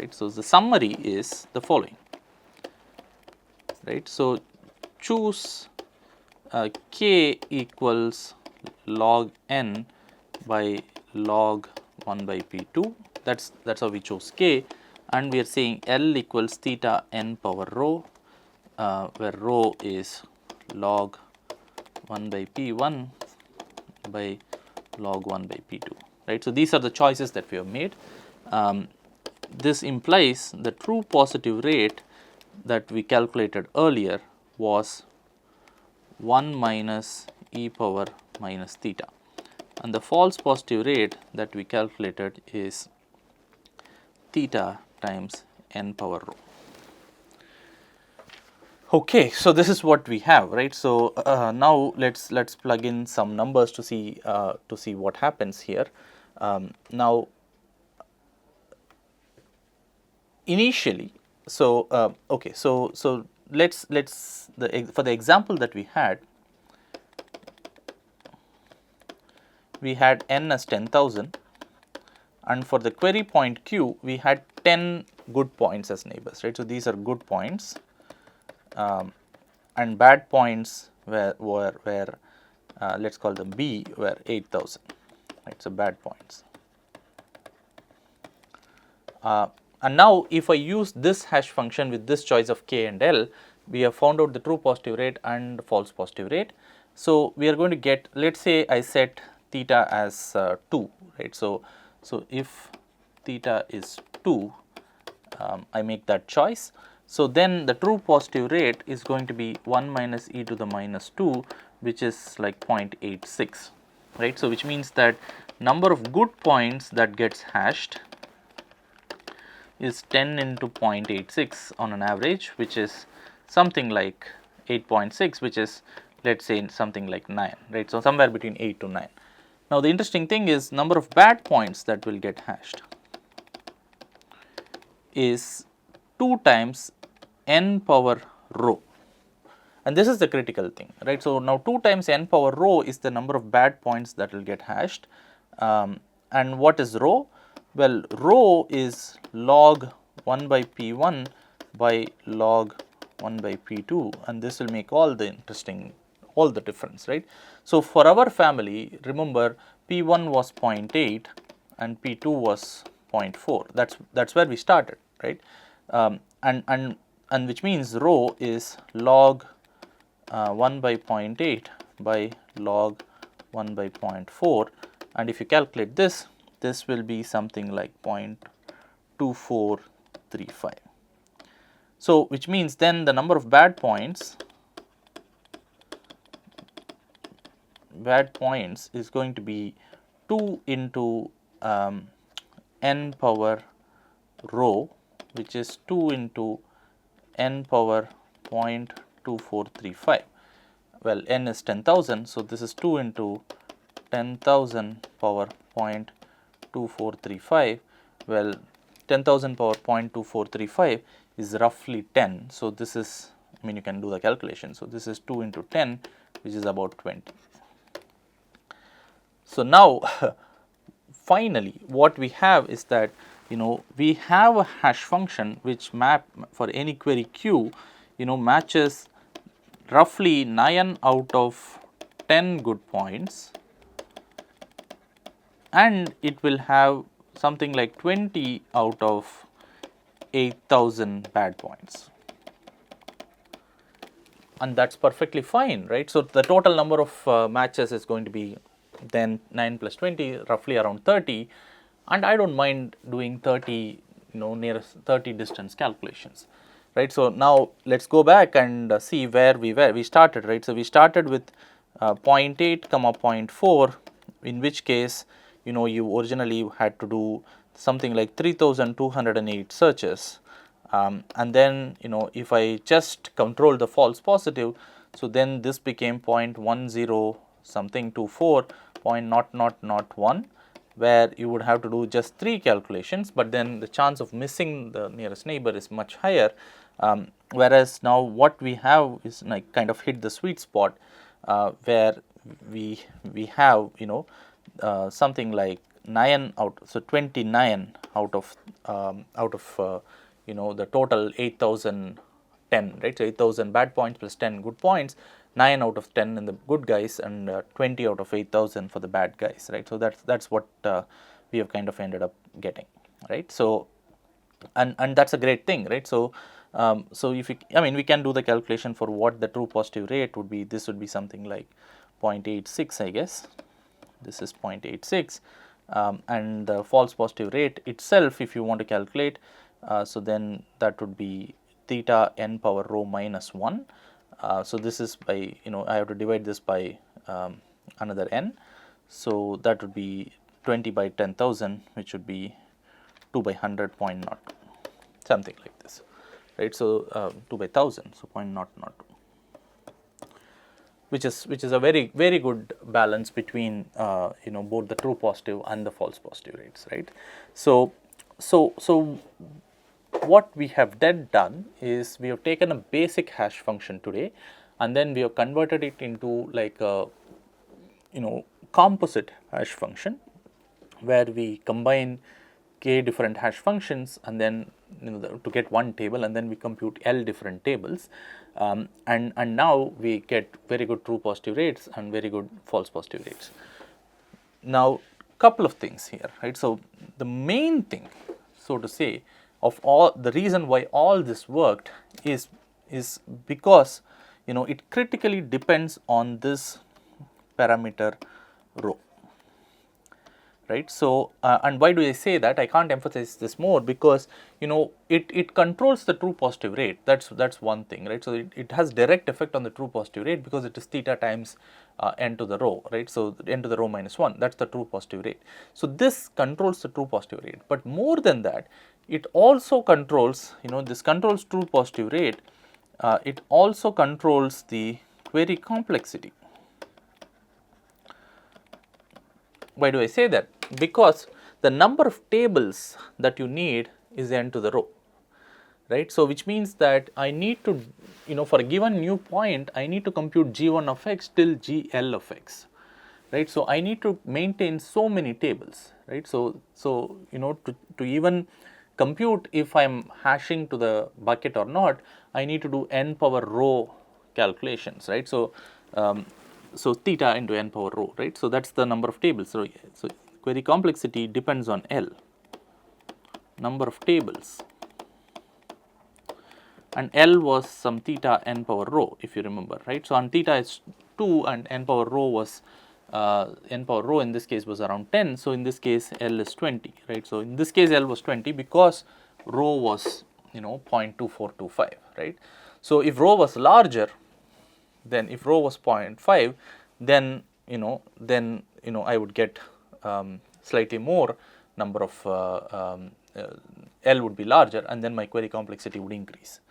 right. So, the summary is the following, right. So, choose k equals log n by log 1 by p2, that's how we chose k, and we are saying L equals theta n power rho, where rho is log 1 by p1 by log 1 by p2, right. So, these are the choices that we have made. This implies the true positive rate that we calculated earlier was 1 minus e power minus theta, and the false positive rate that we calculated is theta times n power rho. Okay, so this is what we have, right. So, now let's plug in some numbers to see what happens here. Now, initially, so okay, so let's for the example that we had n as 10,000, and for the query point q we had 10 good points as neighbors, right. So, these are good points, and bad points were let us call them B, were 8,000, right. So, bad points. And now, if I use this hash function with this choice of k and L, we have found out the true positive rate and false positive rate. So, we are going to get, let us say I set theta as 2, right. So, if theta is 2, I make that choice. So, then the true positive rate is going to be 1 minus e to the minus 2, which is like 0.86, right. So, which means that number of good points that gets hashed is 10 into 0.86 on an average, which is something like 8.6, which is, let us say, something like 9, right. So, somewhere between 8 to 9. Now, the interesting thing is number of bad points that will get hashed is 2 times n power rho, and this is the critical thing, right. So, now 2 times n power rho is the number of bad points that will get hashed, and what is rho? Well, rho is log 1 by p1 by log 1 by p2, and this will make all the difference, right. So, for our family, remember p1 was 0.8 and p2 was 0.4, that's where we started, right. And which means rho is log 1 by 0.8 by log 1 by 0.4, and if you calculate this will be something like 0.2435. So, which means then the number of bad points is going to be 2 into n power rho, which is 2 into n power 0.2435. Well, n is 10,000, so this is 2 into 10,000 power 0.2435. Well, 10,000 power 0.2435 is roughly 10. So, this is, I mean, you can do the calculation. So, this is 2 into 10, which is about 20. So, now finally, what we have is that, we have a hash function which map for any query q, matches roughly 9 out of 10 good points, and it will have something like 20 out of 8,000 bad points, and that is perfectly fine, right. So, the total number of matches is going to be then 9 plus 20, roughly around 30, and I do not mind doing 30, nearest 30 distance calculations, right. So, now let us go back and see where we started, right. So, we started with 0.8 comma 0.4, in which case you originally had to do something like 3,208 searches, and then if I just control the false positive, so then this became 0.10 something 24 0.0001, where you would have to do just 3 calculations, but then the chance of missing the nearest neighbor is much higher, whereas now what we have is like kind of hit the sweet spot, where we have something like 9 out, so 29 out of the total 8,010, right? So 8,000 bad points plus 10 good points, 9 out of 10 in the good guys, and 20 out of 8,000 for the bad guys, right? So that's what we have kind of ended up getting, right? So and that's a great thing, right? So so if we can do the calculation for what the true positive rate would be. This would be something like 0.86, I guess. This is 0.86, and the false positive rate itself, if you want to calculate, so then that would be theta n power rho minus 1. So this is by, I have to divide this by another n, so that would be 20 by 10,000, which would be 2 by 100.0, something like this, right? So 2 by 1000, so 0.002, which is a very good balance between both the true positive and the false positive rates, right? So what we have then done is we have taken a basic hash function today, and then we have converted it into like a composite hash function, where we combine k different hash functions, and then to get one table, and then we compute L different tables, and now we get very good true positive rates and very good false positive rates. Now, couple of things here, right? So the main thing, so to say, of all the reason why all this worked is because it critically depends on this parameter rho, right? So and why do I say that? I can't emphasize this more, because it controls the true positive rate. That's one thing, right? So it has direct effect on the true positive rate, because it is theta times n to the rho, right? So n to the rho minus 1, that's the true positive rate. So this controls the true positive rate, but more than that, it also controls, this controls true positive rate, it also controls the query complexity. Why do I say that? Because the number of tables that you need is n to the rho, right? So which means that I need to, for a given new point, I need to compute g1 of x till gl of x, right? So I need to maintain so many tables, right? So to even compute if I am hashing to the bucket or not, I need to do n power rho calculations, right? So so theta into n power rho, right? So that's the number of tables. So query complexity depends on L, number of tables, and L was some theta n power rho, if you remember, right? So on theta is 2 and n power rho was n power rho in this case was around 10. So in this case L is 20, right? So in this case L was 20 because rho was 0.2425, right? So if rho was larger, then if rho was 0.5, then I would get slightly more number of L would be larger, and then my query complexity would increase,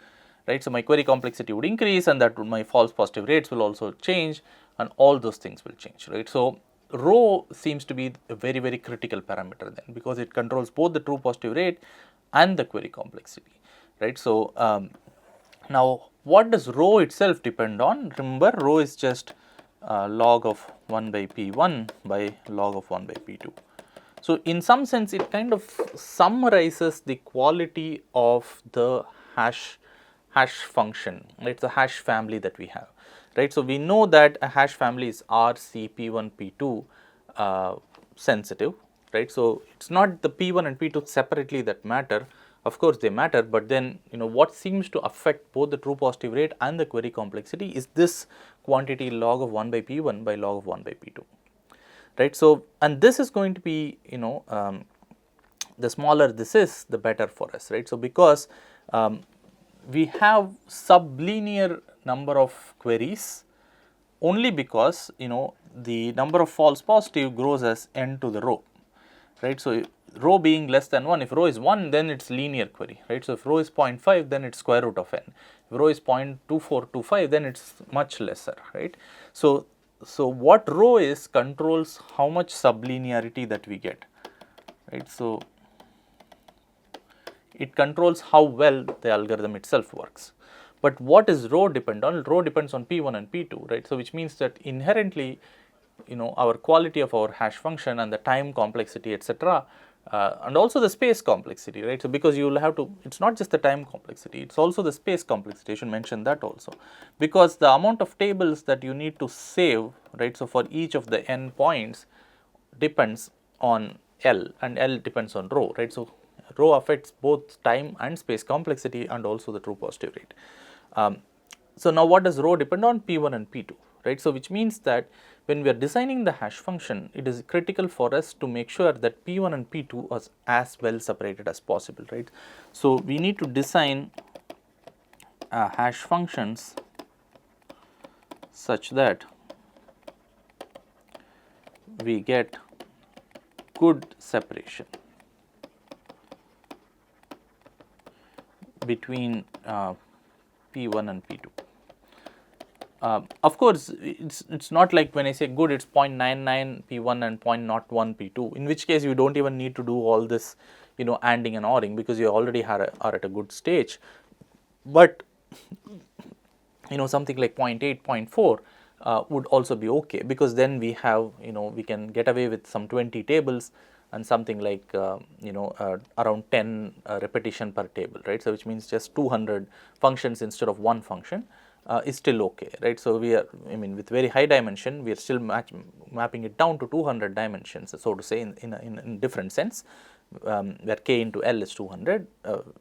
right? So my query complexity would increase, and that my false positive rates will also change, and all those things will change, right? So rho seems to be a very critical parameter then, because it controls both the true positive rate and the query complexity, right? So now what does rho itself depend on? Remember, rho is just log of 1 by p1 by log of 1 by p2. So in some sense it kind of summarizes the quality of the hash function, right? The hash family that we have, right? So we know that a hash family is RC P1 P2 sensitive, right? So it's not the P1 and P2 separately that matter. Of course they matter, but then what seems to affect both the true positive rate and the query complexity is this quantity log of 1 by P1 by log of 1 by P2, right? So and this is going to be the smaller this is, the better for us, right? So because we have sublinear number of queries only because the number of false positive grows as n to the rho, right? So rho being less than 1, if rho is 1, then it's linear query, right? So if rho is 0.5, then it's square root of n. If rho is 0.2425, then it's much lesser, right? So what rho is controls how much sublinearity that we get, right? So it controls how well the algorithm itself works. But what is rho depend on? Rho depends on P1 and P2, right? So which means that inherently our quality of our hash function and the time complexity, etc., and also the space complexity, right? So because you will have to, it's not just the time complexity, it's also the space complexity. I should mention that also, because the amount of tables that you need to save, right? So for each of the n points depends on L, and L depends on rho, right? So rho affects both time and space complexity and also the true positive rate. So now what does rho depend on? P1 and P2, right? So which means that when we are designing the hash function, it is critical for us to make sure that P1 and P2 are as well separated as possible, right? So we need to design hash functions such that we get good separation between P1 and P2. Of course, it's not like when I say good, it's 0.99 P1 and 0.01 P2, in which case you don't even need to do all this, ANDing and ORing, because you already are at a good stage. But something like 0.8, 0.4 would also be okay, because then we have, we can get away with some 20 tables and something like around 10 repetition per table, right? So which means just 200 functions instead of one function is still okay, right? So we are, with very high dimension, we are still mapping it down to 200 dimensions, so to say, in different sense, where k into L is 200,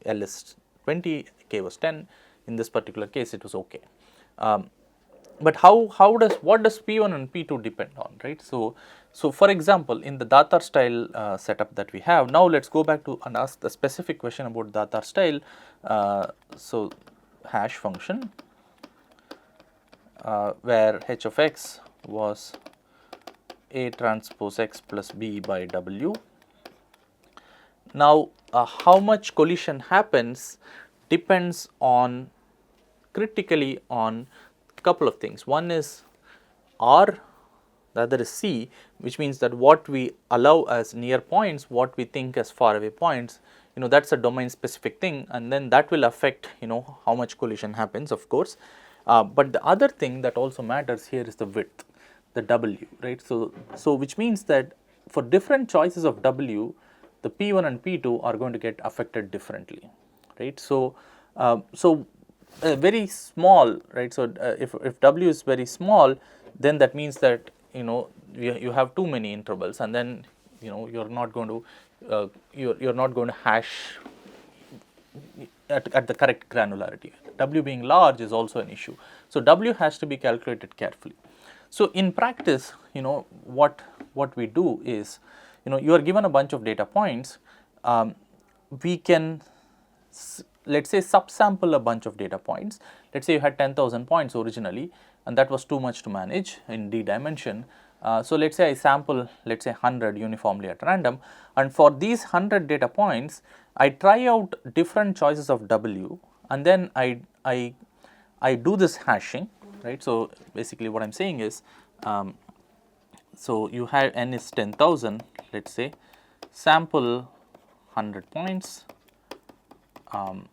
L is 20, k was 10. In this particular case, it was okay. But what does P1 and P2 depend on, right? So for example, in the Datar style setup that we have, now let's go back to and ask the specific question about Datar style. So hash function where h of x was A transpose x plus b by w. Now how much collision happens depends on critically on a couple of things. One is R, the other is C, which means that what we allow as near points, what we think as far away points, that's a domain specific thing, and then that will affect how much collision happens, of course. But the other thing that also matters here is the width, the W, right? So which means that for different choices of W, the P1 and P2 are going to get affected differently, right? So very small, right? So if W is very small, then that means that you have too many intervals, and then you're not going to hash at the correct granularity. W being large is also an issue. So W has to be calculated carefully. So in practice, what we do is, you are given a bunch of data points. We can let's say subsample a bunch of data points. Let's say you had 10,000 points originally, and that was too much to manage in D dimension. So let's say I sample, let's say 100 uniformly at random, and for these 100 data points, I try out different choices of W, and then I do this hashing, right? So basically what I'm saying is, so you have n is 10,000, let's say, sample 100 points, and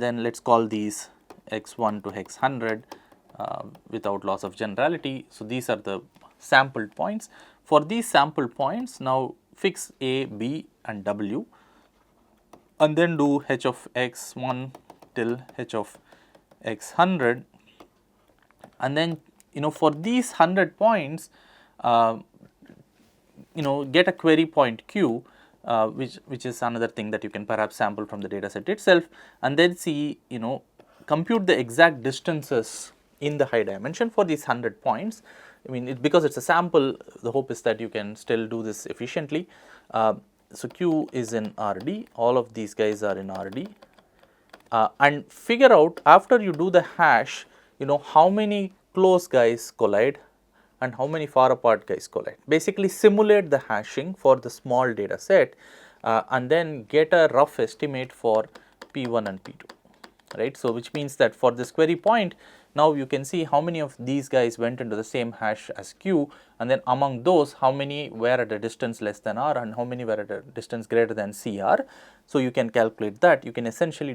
then let's call these x1 to x100 without loss of generality. So these are the sampled points. For these sampled points, now fix A, B and W, and then do h of x1 till h of x100, and then for these 100 points, get a query point Q, which is another thing that you can perhaps sample from the data set itself, and then see, compute the exact distances in the high dimension for these 100 points. Because it's a sample, the hope is that you can still do this efficiently. So Q is in RD, all of these guys are in RD, and figure out, after you do the hash, how many close guys collide and how many far apart guys collide. Basically simulate the hashing for the small data set, and then get a rough estimate for P1 and P2, right? So which means that for this query point, now you can see how many of these guys went into the same hash as Q, and then among those, how many were at a distance less than R and how many were at a distance greater than CR. So you can calculate that. You can essentially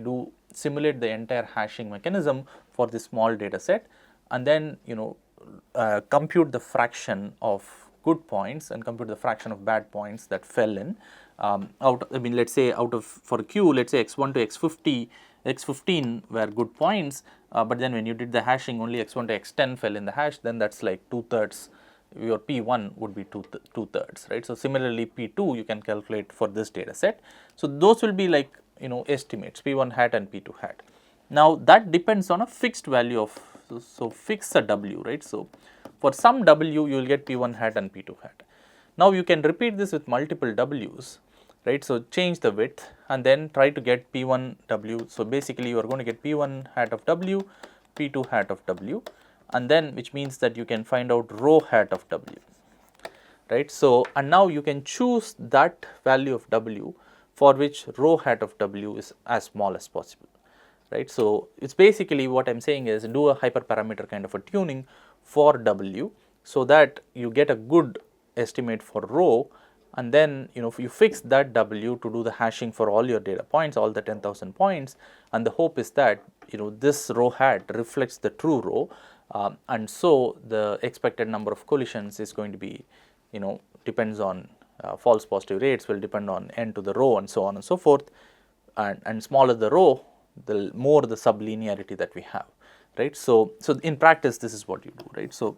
simulate the entire hashing mechanism for this small data set, and then compute the fraction of good points and compute the fraction of bad points that fell in let's say out of, for Q, let's say x1 to x15 were good points, but then when you did the hashing only x1 to x10 fell in the hash, then that's like 2/3, your P1 would be 2/3, right. So similarly P2 you can calculate for this data set. So those will be like, you know, estimates P1 hat and P2 hat. Now that depends on a fixed value of, so fix a W, right. So for some W you will get P1 hat and P2 hat. Now you can repeat this with multiple W's, right. So change the width and then try to get P1 W. So basically you are going to get P1 hat of W, P2 hat of W, and then which means that you can find out rho hat of W, right. So and now you can choose that value of W for which rho hat of W is as small as possible, right. So it's basically what I'm saying is do a hyperparameter kind of a tuning for W so that you get a good estimate for rho, and then you know if you fix that W to do the hashing for all your data points, all the 10,000 points, and the hope is that you know this rho hat reflects the true rho, and so the expected number of collisions is going to be, you know, depends on false positive rates will depend on n to the rho and so on and so forth, and smaller the rho, the more the sublinearity that we have, right. So in practice this is what you do, right. So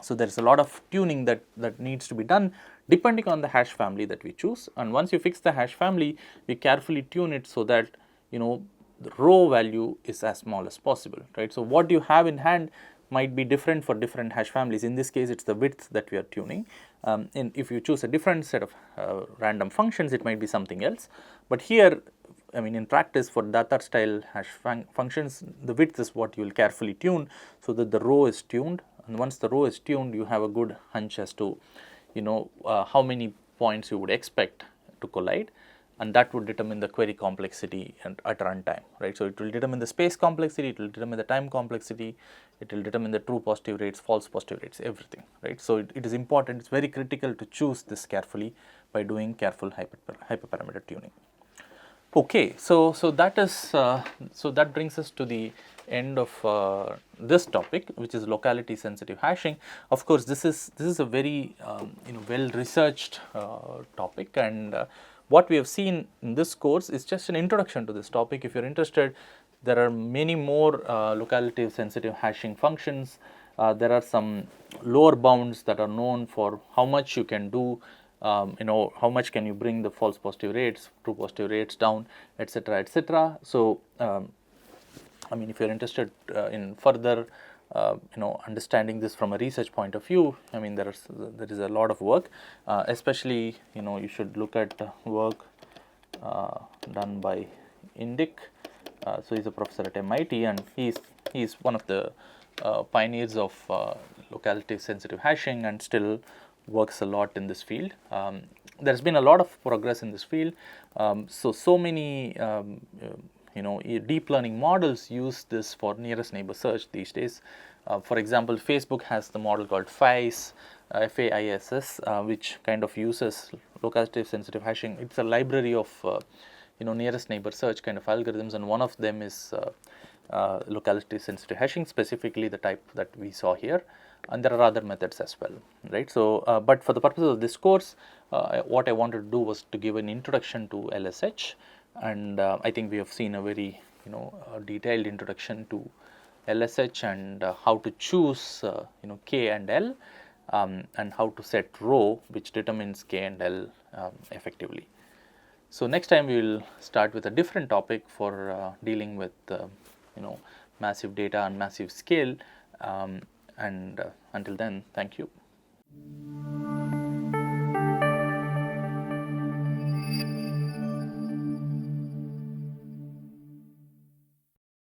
there is a lot of tuning that needs to be done depending on the hash family that we choose, and once you fix the hash family we carefully tune it so that you know the rho value is as small as possible, right. So what you have in hand might be different for different hash families. In this case it's the width that we are tuning, and if you choose a different set of random functions it might be something else, but here I mean in practice for data style hash functions the width is what you will carefully tune so that the rho is tuned, and once the rho is tuned you have a good hunch as to you know how many points you would expect to collide, and that would determine the query complexity and at runtime, right. So it will determine the space complexity, it will determine the time complexity, it will determine the true positive rates, false positive rates, everything, right. So it is important, it's very critical to choose this carefully by doing careful hyperparameter tuning. Okay, so that is so that brings us to the end of this topic, which is locality sensitive hashing. Of course, this is a very you know well researched topic, and what we have seen in this course is just an introduction to this topic. If you're interested, there are many more locality sensitive hashing functions. There are some lower bounds that are known for how much you can do. You know how much can you bring the false positive rates, true positive rates down, etc., etc. So I mean if you're interested in further you know understanding this from a research point of view, I mean there is a lot of work, especially you know you should look at work done by Indic. So he's a professor at MIT, and he's one of the pioneers of locality sensitive hashing and still works a lot in this field. There's been a lot of progress in this field. So many you know deep learning models use this for nearest neighbor search these days. For example, Facebook has the model called FAISS, FAISS, which kind of uses locality sensitive hashing. It's a library of you know nearest neighbor search kind of algorithms, and one of them is locality sensitive hashing, specifically the type that we saw here, and there are other methods as well, right. So but for the purpose of this course, what I wanted to do was to give an introduction to LSH, and I think we have seen a very you know detailed introduction to LSH and how to choose you know K and L, and how to set rho which determines K and L effectively. So next time we will start with a different topic for dealing with you know massive data and massive scale, and until then, thank you.